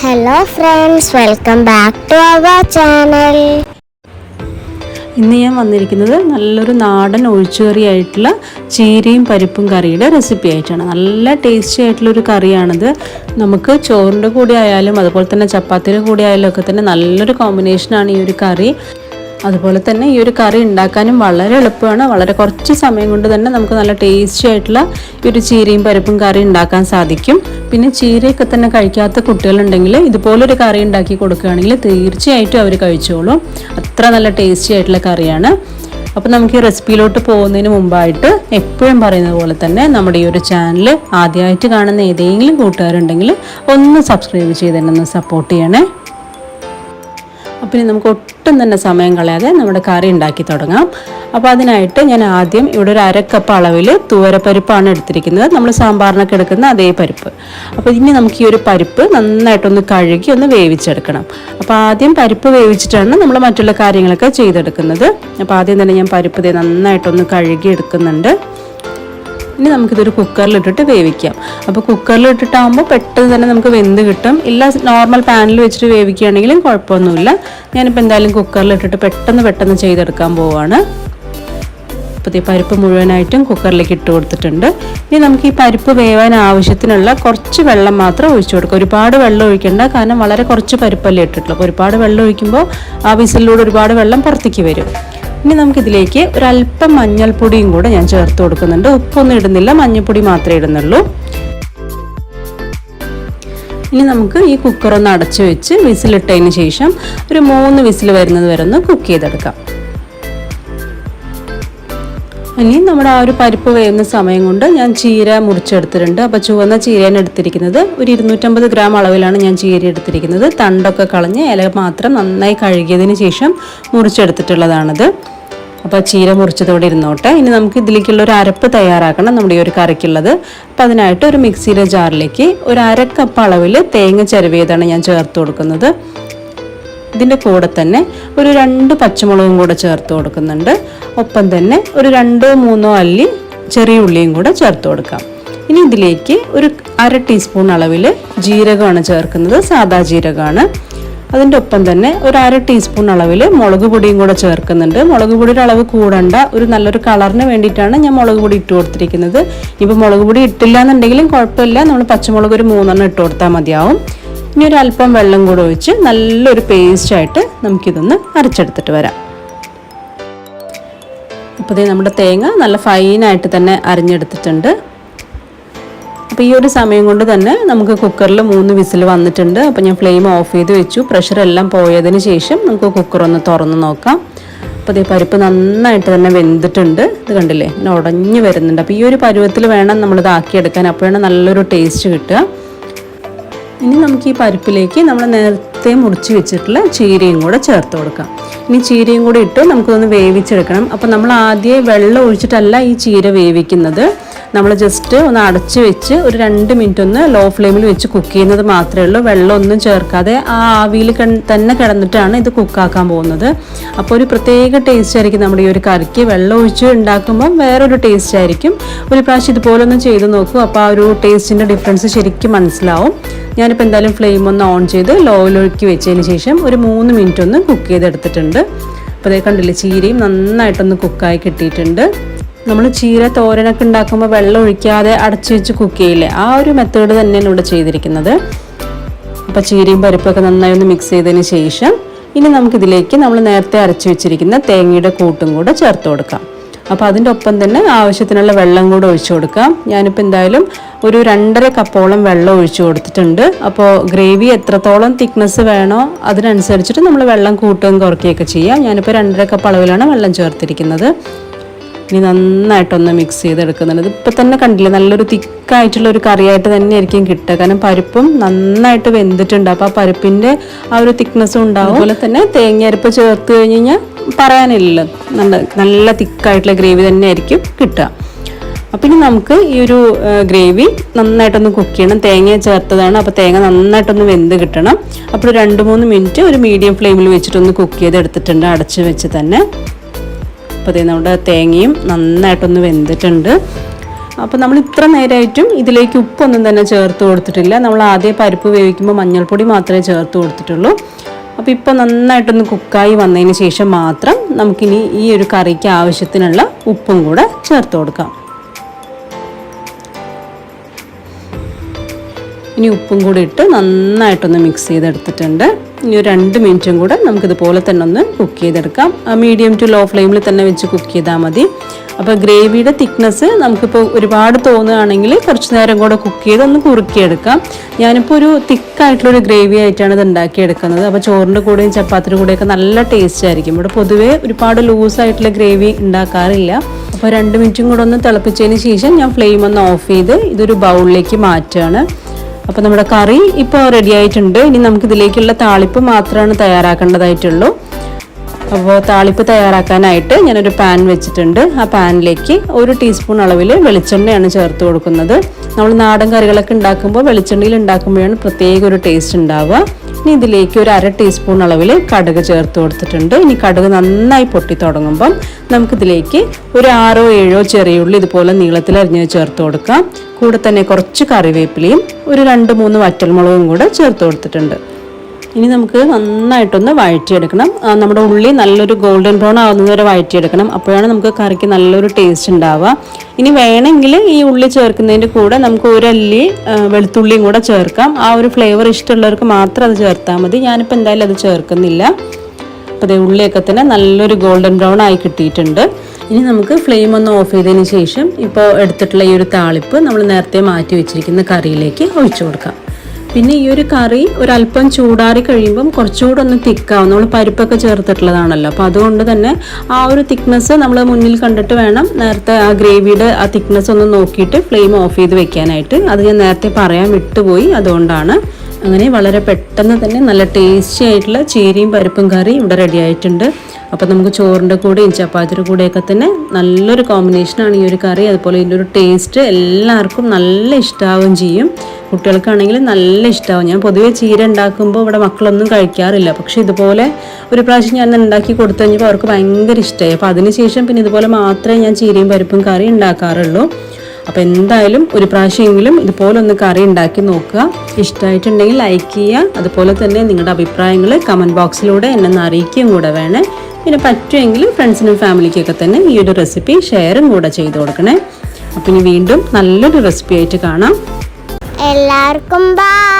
Hello friends, welcome back to our channel. ഇന്ന് ഞാൻ വന്നിരിക്കുന്നത് നല്ലൊരു നാടൻ ഒഴിച്ചുകറിയായിട്ടുള്ള ചീരയും പരിപ്പും കറിയുടെ റെസിപ്പി ആയിട്ടാണ്. നല്ല ടേസ്റ്റി ആയിട്ടുള്ളൊരു കറിയാണിത്. നമുക്ക് ചോറിൻ്റെ കൂടെ ആയാലും അതുപോലെ തന്നെ ചപ്പാത്തിയുടെ കൂടെ ആയാലും ഒക്കെ തന്നെ നല്ലൊരു കോമ്പിനേഷനാണ് ഈ ഒരു കറി. അതുപോലെ തന്നെ ഈ ഒരു കറി ഉണ്ടാക്കാനും വളരെ എളുപ്പമാണ്. വളരെ കുറച്ച് സമയം കൊണ്ട് തന്നെ നമുക്ക് നല്ല ടേസ്റ്റി ആയിട്ടുള്ള ഈ ഒരു ചീരയും പരിപ്പും കറി ഉണ്ടാക്കാൻ സാധിക്കും. പിന്നെ ചീരയൊക്കെ തന്നെ കഴിക്കാത്ത കുട്ടികളുണ്ടെങ്കിൽ ഇതുപോലൊരു കറി ഉണ്ടാക്കി കൊടുക്കുകയാണെങ്കിൽ തീർച്ചയായിട്ടും അവർ കഴിച്ചോളും. അത്ര നല്ല ടേസ്റ്റി ആയിട്ടുള്ള കറിയാണ്. അപ്പോൾ നമുക്ക് ഈ റെസിപ്പിയിലോട്ട് പോകുന്നതിന് മുമ്പായിട്ട് എപ്പോഴും പറയുന്നത് പോലെ തന്നെ നമ്മുടെ ഈ ഒരു ചാനൽ ആദ്യമായിട്ട് കാണുന്ന ഏതെങ്കിലും കൂട്ടുകാരുണ്ടെങ്കിൽ ഒന്ന് സബ്സ്ക്രൈബ് ചെയ്ത് തന്നെ ഒന്ന് സപ്പോർട്ട് ചെയ്യണേ. അപ്പോൾ നമുക്ക് ഒട്ടും തന്നെ സമയം കളയാതെ നമ്മുടെ കറി ഉണ്ടാക്കി തുടങ്ങാം. അപ്പോൾ അതിനായിട്ട് ഞാൻ ആദ്യം ഇവിടെ ഒരു 1/2 കപ്പ് അളവിൽ തുവരപ്പരിപ്പാണ് എടുത്തിരിക്കുന്നത്. നമ്മൾ സാമ്പാറിനൊക്കെ എടുക്കുന്ന അതേ പരിപ്പ്. അപ്പോൾ ഇനി നമുക്ക് ഈ ഒരു പരിപ്പ് നന്നായിട്ടൊന്ന് കഴുകി ഒന്ന് വേവിച്ചെടുക്കണം. അപ്പോൾ ആദ്യം പരിപ്പ് വേവിച്ചിട്ടാണ് നമ്മൾ മറ്റുള്ള കാര്യങ്ങളൊക്കെ ചെയ്തെടുക്കുന്നത്. അപ്പോൾ ആദ്യം തന്നെ ഞാൻ പരിപ്പ് നന്നായിട്ടൊന്ന് കഴുകി എടുക്കുന്നുണ്ട്. ഇനി നമുക്കിതൊരു കുക്കറിലിട്ടിട്ട് വേവിക്കാം. അപ്പോൾ കുക്കറിലിട്ടിട്ടാകുമ്പോൾ പെട്ടെന്ന് തന്നെ നമുക്ക് വെന്ത് കിട്ടും. ഇല്ല നോർമൽ പാനിൽ വെച്ചിട്ട് വേവിക്കുകയാണെങ്കിലും കുഴപ്പമൊന്നുമില്ല. ഞാനിപ്പോൾ എന്തായാലും കുക്കറിലിട്ടിട്ട് പെട്ടെന്ന് ചെയ്തെടുക്കാൻ പോവുകയാണ്. അപ്പോൾ ഈ പരിപ്പ് മുഴുവനായിട്ടും കുക്കറിലേക്ക് ഇട്ട് കൊടുത്തിട്ടുണ്ട്. ഇനി നമുക്ക് ഈ പരിപ്പ് വേവാൻ ആവശ്യത്തിനുള്ള കുറച്ച് വെള്ളം മാത്രം ഒഴിച്ചു കൊടുക്കുക. ഒരുപാട് വെള്ളം ഒഴിക്കേണ്ട, കാരണം വളരെ കുറച്ച് പരിപ്പല്ലേ ഇട്ടിട്ടുള്ളൂ. അപ്പോൾ ഒരുപാട് വെള്ളം ഒഴിക്കുമ്പോൾ ആ വിസിലിലൂടെ ഒരുപാട് വെള്ളം പുറത്തേക്ക് വരും. ഇനി നമുക്കിതിലേക്ക് ഒരല്പം മഞ്ഞൾപ്പൊടിയും കൂടെ ഞാൻ ചേർത്ത് കൊടുക്കുന്നുണ്ട്. ഉപ്പൊന്നും ഇടുന്നില്ല, മഞ്ഞൾപ്പൊടി മാത്രമേ ഇടുന്നുള്ളൂ. ഇനി നമുക്ക് ഈ കുക്കറൊന്ന് അടച്ചു വെച്ച് വിസിലിട്ടതിന് ശേഷം ഒരു 3 വിസിൽ വരുന്നത് വരെ ഒന്ന് കുക്ക് ചെയ്തെടുക്കാം. ഇനി നമ്മുടെ ആ ഒരു പരിപ്പ് വേവുന്ന സമയം കൊണ്ട് ഞാൻ ചീര മുറിച്ചെടുത്തിട്ടുണ്ട്. അപ്പോൾ ചുവന്ന ചീരയാണ് എടുത്തിരിക്കുന്നത്. ഒരു 250 ഗ്രാം അളവിലാണ് ഞാൻ ചീര എടുത്തിരിക്കുന്നത്. തണ്ടൊക്കെ കളഞ്ഞ് ഇല മാത്രം നന്നായി കഴുകിയതിന് ശേഷം മുറിച്ചെടുത്തിട്ടുള്ളതാണിത്. അപ്പോൾ ചീര മുറിച്ചതോടെ ഇരുന്നോട്ടെ. ഇനി നമുക്ക് ഇതിലേക്കുള്ള ഒരു അരപ്പ് തയ്യാറാക്കണം നമ്മുടെ ഈ ഒരു കറിക്കുള്ളത്. അപ്പോൾ അതിനായിട്ട് ഒരു മിക്സിയുടെ ജാറിലേക്ക് ഒരു 1/2 കപ്പ് അളവിൽ തേങ്ങ ചിരവിയതാണ് ഞാൻ ചേർത്ത് കൊടുക്കുന്നത്. ഇതിൻ്റെ കൂടെ തന്നെ ഒരു 2 പച്ചമുളകും കൂടെ ചേർത്ത് കൊടുക്കുന്നുണ്ട്. ഒപ്പം തന്നെ ഒരു 2-3 അല്ലി ചെറിയ ഉള്ളിയും കൂടെ ചേർത്ത് കൊടുക്കാം. ഇനി ഇതിലേക്ക് ഒരു 1/2 ടീസ്പൂൺ അളവിൽ ജീരകമാണ് ചേർക്കുന്നത്, സാദാ ജീരകമാണ്. അതിൻ്റെ ഒപ്പം തന്നെ ഒരു 1/2 ടീസ്പൂൺ അളവിൽ മുളക് പൊടിയും കൂടെ ചേർക്കുന്നുണ്ട്. മുളക് പൊടിയുടെ അളവ് കൂടണ്ട, ഒരു നല്ലൊരു കളറിന് വേണ്ടിയിട്ടാണ് ഞാൻ മുളക് പൊടി ഇട്ട് കൊടുത്തിരിക്കുന്നത്. ഇപ്പോൾ മുളക് പൊടി ഇട്ടില്ല എന്നുണ്ടെങ്കിലും കുഴപ്പമില്ല, നമ്മൾ പച്ചമുളക് ഒരു 3 ഇട്ട് കൊടുത്താൽ മതിയാവും. ഇനി ഒരു അല്പം വെള്ളം കൂടെ ഒഴിച്ച് നല്ലൊരു പേസ്റ്റായിട്ട് നമുക്കിതൊന്ന് അരച്ചെടുത്തിട്ട് വരാം. അപ്പോൾ നമ്മുടെ തേങ്ങ നല്ല ഫൈനായിട്ട് തന്നെ അരിഞ്ഞെടുത്തിട്ടുണ്ട്. അപ്പോൾ ഈ ഒരു സമയം കൊണ്ട് തന്നെ നമുക്ക് കുക്കറിൽ 3 വിസിൽ വന്നിട്ടുണ്ട്. അപ്പോൾ ഞാൻ ഫ്ലെയിം ഓഫ് ചെയ്ത് വെച്ചു. പ്രഷറെല്ലാം പോയതിന് ശേഷം നമുക്ക് കുക്കറൊന്ന് തുറന്ന് നോക്കാം. അപ്പോൾ പരിപ്പ് നന്നായിട്ട് തന്നെ വെന്തിട്ടുണ്ട്. ഇത് കണ്ടില്ലേ, ഇങ്ങനെ ഉടഞ്ഞു വരുന്നുണ്ട്. അപ്പോൾ ഈ ഒരു പരുവത്തിൽ വേണം നമ്മളിത് ആക്കിയെടുക്കാൻ, അപ്പോഴാണ് നല്ലൊരു ടേസ്റ്റ് കിട്ടുക. ഇനി നമുക്ക് ഈ പരിപ്പിലേക്ക് നമ്മൾ നേരത്തെ മുറിച്ച് വെച്ചിട്ടുള്ള ചീരയും കൂടെ ചേർത്ത് കൊടുക്കാം. ഇനി ചീരയും കൂടി ഇട്ട് നമുക്കൊന്ന് വേവിച്ചെടുക്കണം. അപ്പോൾ നമ്മൾ ആദ്യം വെള്ളം ഒഴിച്ചിട്ടല്ല ഈ ചീര വേവിക്കുന്നത്. നമ്മൾ ജസ്റ്റ് ഒന്ന് അടച്ച് വെച്ച് ഒരു 2 മിനിറ്റ് ഒന്ന് ലോ ഫ്ലെയിമിൽ വെച്ച് കുക്ക് ചെയ്യുന്നത് മാത്രമേ ഉള്ളൂ. വെള്ളമൊന്നും ചേർക്കാതെ ആ ആവിയിൽ തന്നെ കിടന്നിട്ടാണ് ഇത് കുക്കാക്കാൻ പോകുന്നത്. അപ്പോൾ ഒരു പ്രത്യേക ടേസ്റ്റ് ആയിരിക്കും നമ്മുടെ ഈ ഒരു കറിക്ക്. വെള്ളം ഒഴിച്ച് ഉണ്ടാക്കുമ്പോൾ വേറൊരു ടേസ്റ്റ് ആയിരിക്കും. ഒരു പ്രാവശ്യം ഇതുപോലെ ഒന്ന് ചെയ്ത് നോക്കൂ, അപ്പോൾ ആ ഒരു ടേസ്റ്റിൻ്റെ ഡിഫറൻസ് ശരിക്കും മനസ്സിലാവും. ഞാനിപ്പോൾ എന്തായാലും ഫ്ലെയിം ഒന്ന് ഓൺ ചെയ്ത് ലോയിലൊഴുക്കി വെച്ചതിന് ശേഷം ഒരു 3 മിനിറ്റ് ഒന്ന് കുക്ക് ചെയ്തെടുത്തിട്ടുണ്ട്. അപ്പോൾ അതേ കണ്ടില്ലേ, ചീരയും നന്നായിട്ടൊന്ന് കുക്കായി കിട്ടിയിട്ടുണ്ട്. നമ്മൾ ചീര തോരനൊക്കെ ഉണ്ടാക്കുമ്പോൾ വെള്ളം ഒഴിക്കാതെ അടച്ചു വെച്ച് കുക്ക് ചെയ്യില്ലേ, ആ ഒരു മെത്തേഡ് തന്നെയാണ് ഇവിടെ ചെയ്തിരിക്കുന്നത്. അപ്പോൾ ചീരയും പരിപ്പൊക്കെ നന്നായി ഒന്ന് മിക്സ് ചെയ്തതിന് ശേഷം ഇനി നമുക്കിതിലേക്ക് നമ്മൾ നേരത്തെ അരച്ചു വെച്ചിരിക്കുന്ന തേങ്ങയുടെ കൂട്ടും കൂടെ ചേർത്ത് കൊടുക്കാം. അപ്പോൾ അതിൻ്റെ ഒപ്പം തന്നെ ആവശ്യത്തിനുള്ള വെള്ളം കൂടെ ഒഴിച്ചു കൊടുക്കാം. ഞാനിപ്പോൾ എന്തായാലും ഒരു 2.5 കപ്പോളം വെള്ളം ഒഴിച്ചു കൊടുത്തിട്ടുണ്ട്. അപ്പോൾ ഗ്രേവി എത്രത്തോളം തിക്നെസ് വേണോ അതിനനുസരിച്ചിട്ട് നമ്മൾ വെള്ളം കൂട്ടുകയും കുറയ്ക്കുകയൊക്കെ ചെയ്യാം. ഞാനിപ്പോൾ 2.5 കപ്പ് അളവിലാണ് വെള്ളം ചേർത്തിരിക്കുന്നത്. ഇനി നന്നായിട്ടൊന്ന് മിക്സ് ചെയ്തെടുക്കുന്നുണ്ട്. ഇതിപ്പോൾ തന്നെ കണ്ടില്ലേ, നല്ലൊരു തിക്കായിട്ടുള്ളൊരു കറിയായിട്ട് തന്നെ ആയിരിക്കും കിട്ടുക. കാരണം പരിപ്പും നന്നായിട്ട് വെന്തിട്ടുണ്ട്. അപ്പോൾ ആ പരിപ്പിൻ്റെ ആ ഒരു തിക്നെസ്സും ഉണ്ടാവും. അതുപോലെ തന്നെ തേങ്ങയരപ്പ് ചേർത്ത് കഴിഞ്ഞ് കഴിഞ്ഞാൽ പറയാനില്ലല്ലോ, നല്ല തിക്കായിട്ടുള്ള ഗ്രേവി തന്നെ ആയിരിക്കും കിട്ടുക. അപ്പം ഇനി നമുക്ക് ഈ ഒരു ഗ്രേവി നന്നായിട്ടൊന്ന് കുക്ക് ചെയ്യണം. തേങ്ങ ചേർത്തതാണ്, അപ്പോൾ തേങ്ങ നന്നായിട്ടൊന്ന് വെന്ത് കിട്ടണം. അപ്പോൾ 2-3 മിനിറ്റ് ഒരു മീഡിയം ഫ്ലെയിമിൽ വെച്ചിട്ടൊന്ന് കുക്ക് ചെയ്തെടുത്തിട്ടുണ്ട്, അടച്ച് വെച്ച് തന്നെ. അപ്പോൾ നമ്മുടെ തേങ്ങയും നന്നായിട്ടൊന്ന് വെന്തിട്ടുണ്ട്. അപ്പോൾ നമ്മൾ ഇത്ര നേരമായിട്ടും ഇതിലേക്ക് ഉപ്പൊന്നും തന്നെ ചേർത്ത് കൊടുത്തിട്ടില്ല. നമ്മൾ ആദ്യം പരിപ്പ് വേവിക്കുമ്പോൾ മഞ്ഞൾപ്പൊടി മാത്രമേ ചേർത്ത് കൊടുത്തിട്ടുള്ളൂ. അപ്പോൾ ഇപ്പോൾ നന്നായിട്ടൊന്ന് കുക്കായി വന്നതിന് ശേഷം മാത്രം നമുക്കിനി ഈ ഒരു കറിക്ക് ആവശ്യത്തിനുള്ള ഉപ്പും കൂടെ ചേർത്ത് കൊടുക്കാം. ഇനി ഉപ്പും കൂടി ഇട്ട് നന്നായിട്ടൊന്ന് മിക്സ് ചെയ്തെടുത്തിട്ടുണ്ട്. ഇനി ഒരു 2 മിനിറ്റും കൂടെ നമുക്കിതുപോലെ തന്നെ ഒന്ന് കുക്ക് ചെയ്തെടുക്കാം. മീഡിയം ടു ലോ ഫ്ലെയിമിൽ തന്നെ വെച്ച് കുക്ക് ചെയ്താൽ മതി. അപ്പോൾ ഗ്രേവിയുടെ തിക്നെസ് നമുക്കിപ്പോൾ ഒരുപാട് തോന്നുകയാണെങ്കിൽ കുറച്ച് നേരം കൂടെ കുക്ക് ചെയ്ത് ഒന്ന് കുറുക്കിയെടുക്കാം. ഞാനിപ്പോൾ ഒരു തിക്കായിട്ടുള്ളൊരു ഗ്രേവി ആയിട്ടാണ് ഇത് ഉണ്ടാക്കിയെടുക്കുന്നത്. അപ്പോൾ ചോറിൻ്റെ കൂടെയും ചപ്പാത്തിയുടെ കൂടെയൊക്കെ നല്ല ടേസ്റ്റ് ആയിരിക്കും. ഇവിടെ പൊതുവേ ഒരുപാട് ലൂസായിട്ടുള്ള ഗ്രേവി ഉണ്ടാക്കാറില്ല. അപ്പോൾ 2 മിനിറ്റും കൂടെ ഒന്ന് തിളപ്പിച്ചതിന് ശേഷം ഞാൻ ഫ്ലെയിം ഒന്ന് ഓഫ് ചെയ്ത് ഇതൊരു ബൗളിലേക്ക് മാറ്റുകയാണ്. അപ്പോൾ നമ്മുടെ കറി ഇപ്പോൾ റെഡി ആയിട്ടുണ്ട്. ഇനി നമുക്കിതിലേക്കുള്ള താളിപ്പ് മാത്രമാണ് തയ്യാറാക്കേണ്ടതായിട്ടുള്ളൂ. അപ്പോൾ താളിപ്പ് തയ്യാറാക്കാനായിട്ട് ഞാനൊരു പാൻ വെച്ചിട്ടുണ്ട്. ആ പാനിലേക്ക് 1 ടീസ്പൂൺ അളവിൽ വെളിച്ചെണ്ണയാണ് ചേർത്ത് കൊടുക്കുന്നത്. നമ്മൾ നാടൻ കറികളൊക്കെ ഉണ്ടാക്കുമ്പോൾ വെളിച്ചെണ്ണയിൽ ഉണ്ടാക്കുമ്പോഴാണ് പ്രത്യേക ഒരു ടേസ്റ്റ് ഉണ്ടാവുക. ഇനി ഇതിലേക്ക് ഒരു 1/2 ടീസ്പൂൺ അളവിൽ കടുക് ചേർത്ത് കൊടുത്തിട്ടുണ്ട്. ഇനി കടുക് നന്നായി പൊട്ടി തുടങ്ങുമ്പം നമുക്കിതിലേക്ക് ഒരു 6-7 ചെറിയുള്ളി ഇതുപോലെ നീളത്തിൽ അരിഞ്ഞ് ചേർത്ത് കൊടുക്കാം. കൂടെ തന്നെ കുറച്ച് കറിവേപ്പിലയും ഒരു 2-3 വറ്റൽമുളകും കൂടെ ചേർത്ത് കൊടുത്തിട്ടുണ്ട്. ഇനി നമുക്ക് നന്നായിട്ടൊന്ന് വഴറ്റിയെടുക്കണം. നമ്മുടെ ഉള്ളി നല്ലൊരു ഗോൾഡൻ ബ്രൗൺ ആവുന്നത് വരെ വഴറ്റിയെടുക്കണം. അപ്പോഴാണ് നമുക്ക് കറിക്ക് നല്ലൊരു ടേസ്റ്റ് ഉണ്ടാവുക. ഇനി വേണമെങ്കിൽ ഈ ഉള്ളി ചേർക്കുന്നതിൻ്റെ കൂടെ നമുക്ക് 1 അല്ലി വെളുത്തുള്ളിയും കൂടെ ചേർക്കാം. ആ ഒരു ഫ്ലേവർ ഇഷ്ടമുള്ളവർക്ക് മാത്രം അത് ചേർത്താൽ മതി. ഞാനിപ്പോൾ എന്തായാലും അത് ചേർക്കുന്നില്ല. അപ്പോൾ അതേ ഉള്ളിയൊക്കെ തന്നെ നല്ലൊരു ഗോൾഡൻ ബ്രൗൺ ആയി കിട്ടിയിട്ടുണ്ട്. ഇനി നമുക്ക് ഫ്ലെയിം ഒന്ന് ഓഫ് ചെയ്തതിന് ശേഷം ഇപ്പോൾ എടുത്തിട്ടുള്ള ഈ ഒരു താളിപ്പ് നമ്മൾ നേരത്തെ മാറ്റി വെച്ചിരിക്കുന്ന കറിയിലേക്ക് ഒഴിച്ചു കൊടുക്കാം. പിന്നെ ഈ ഒരു കറി ഒരല്പം ചൂടാറി കഴിയുമ്പം കുറച്ചുകൂടെ ഒന്ന് തിക്കാവും. നമ്മൾ പരിപ്പൊക്കെ ചേർത്തിട്ടുള്ളതാണല്ലോ. അപ്പോൾ അതുകൊണ്ട് തന്നെ ആ ഒരു തിക്നെസ് നമ്മൾ മുന്നിൽ കണ്ടിട്ട് വേണം നേരത്തെ ആ ഗ്രേവിയുടെ ആ തിക്നെസ് ഒന്ന് നോക്കിയിട്ട് ഫ്ലെയിം ഓഫ് ചെയ്ത് വെക്കാനായിട്ട്. അത് ഞാൻ നേരത്തെ പറയാൻ വിട്ടുപോയി, അതുകൊണ്ടാണ്. അങ്ങനെ വളരെ പെട്ടെന്ന് തന്നെ നല്ല ടേസ്റ്റി ആയിട്ടുള്ള ചീരയും പരിപ്പും കറി ഇവിടെ റെഡി ആയിട്ടുണ്ട്. അപ്പോൾ നമുക്ക് ചോറിൻ്റെ കൂടെയും ചപ്പാത്തിയുടെ കൂടെയൊക്കെ തന്നെ നല്ലൊരു കോമ്പിനേഷനാണ് ഈ ഒരു കറി. അതുപോലെ ഇതിൻ്റെ ഒരു ടേസ്റ്റ് എല്ലാവർക്കും നല്ല ഇഷ്ടമാവുകയും ചെയ്യും. കുട്ടികൾക്കാണെങ്കിൽ നല്ല ഇഷ്ടമാവും. ഞാൻ പൊതുവേ ചീര ഉണ്ടാക്കുമ്പോൾ ഇവിടെ മക്കളൊന്നും കഴിക്കാറില്ല. പക്ഷേ ഇതുപോലെ ഒരു പ്രാവശ്യം ഞാൻ ഉണ്ടാക്കി കൊടുത്തു കഴിഞ്ഞപ്പോൾ അവർക്ക് ഭയങ്കര ഇഷ്ടമായി. അപ്പോൾ അതിനുശേഷം പിന്നെ ഇതുപോലെ മാത്രമേ ഞാൻ ചീരയും പരിപ്പും കറി ഉണ്ടാക്കാറുള്ളൂ. അപ്പോൾ എന്തായാലും ഒരു പ്രാവശ്യമെങ്കിലും ഇതുപോലെ ഒന്ന് കറി ഉണ്ടാക്കി നോക്കുക. ഇഷ്ടമായിട്ടുണ്ടെങ്കിൽ ലൈക്ക് ചെയ്യുക. അതുപോലെ തന്നെ നിങ്ങളുടെ അഭിപ്രായങ്ങൾ കമൻറ്റ് ബോക്സിലൂടെ എന്നെ അറിയിക്കുകയും കൂടെ വേണേ. പിന്നെ പറ്റുമെങ്കിൽ ഫ്രണ്ട്സിനും ഫാമിലിക്കൊക്കെ തന്നെ ഈ ഒരു റെസിപ്പി ഷെയറും കൂടെ ചെയ്ത് കൊടുക്കണേ. അപ്പം ഇനി വീണ്ടും നല്ലൊരു റെസിപ്പി ആയിട്ട് കാണാം. എല്ലാവർക്കും ബൈ.